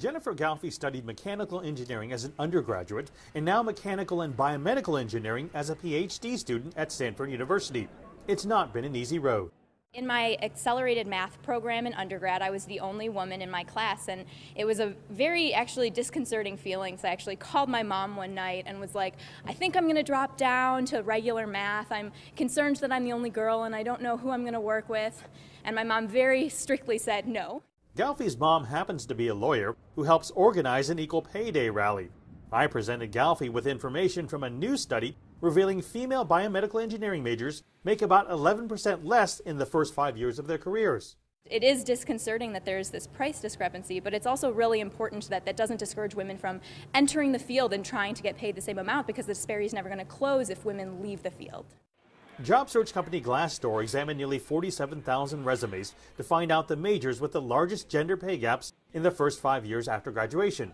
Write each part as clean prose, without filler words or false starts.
Jennifer Galfy studied mechanical engineering as an undergraduate and now mechanical and biomedical engineering as a PhD student at Stanford University. It's not been an easy road. In my accelerated math program in undergrad, I was the only woman in my class, and it was a very actually disconcerting feeling. So I actually called my mom one night and was like, I think I'm going to drop down to regular math. I'm concerned that I'm the only girl and I don't know who I'm going to work with. And my mom very strictly said no. Galfy's mom happens to be a lawyer who helps organize an Equal Pay Day rally. I presented Galfy with information from a new study revealing female biomedical engineering majors make about 11% less in the first 5 years of their careers. It is disconcerting that there's this price discrepancy, but it's also really important that that doesn't discourage women from entering the field and trying to get paid the same amount, because the disparity is never going to close if women leave the field. Job search company Glassdoor examined nearly 47,000 resumes to find out the majors with the largest gender pay gaps in the first 5 years after graduation.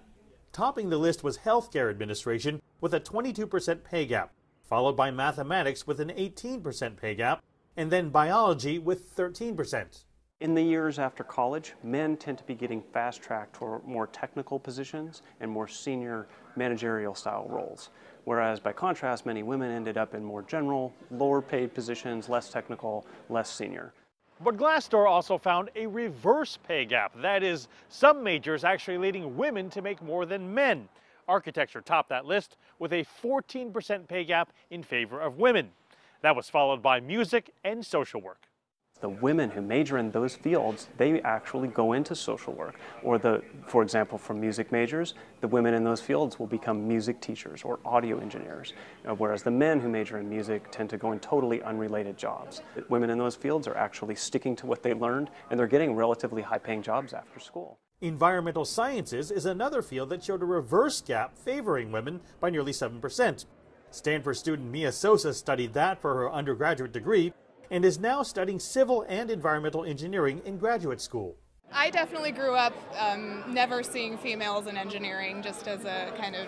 Topping the list was healthcare administration with a 22% pay gap, followed by mathematics with an 18% pay gap, and then biology with 13%. In the years after college, men tend to be getting fast-tracked to more technical positions and more senior managerial style roles. Whereas by contrast, many women ended up in more general, lower paid positions, less technical, less senior. But Glassdoor also found a reverse pay gap. That is, some majors actually leading women to make more than men. Architecture topped that list with a 14% pay gap in favor of women. That was followed by music and social work. The women who major in those fields, they actually go into social work. Or for example, for music majors, the women in those fields will become music teachers or audio engineers, whereas the men who major in music tend to go in totally unrelated jobs. Women in those fields are actually sticking to what they learned, and they're getting relatively high-paying jobs after school. Environmental sciences is another field that showed a reverse gap favoring women by nearly 7%. Stanford student Mia Sosa studied that for her undergraduate degree and is now studying civil and environmental engineering in graduate school. I definitely grew up never seeing females in engineering, just as a kind of,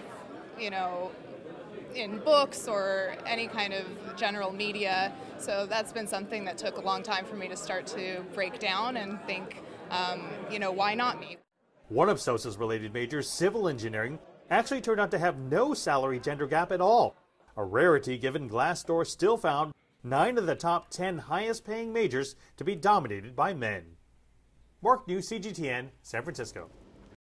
in books or any kind of general media. So that's been something that took a long time for me to start to break down and think, why not me? One of Sosa's related majors, civil engineering, actually turned out to have no salary gender gap at all. A rarity given Glassdoor still found 9 of the top 10 highest paying majors to be dominated by men. Mark New, CGTN, San Francisco.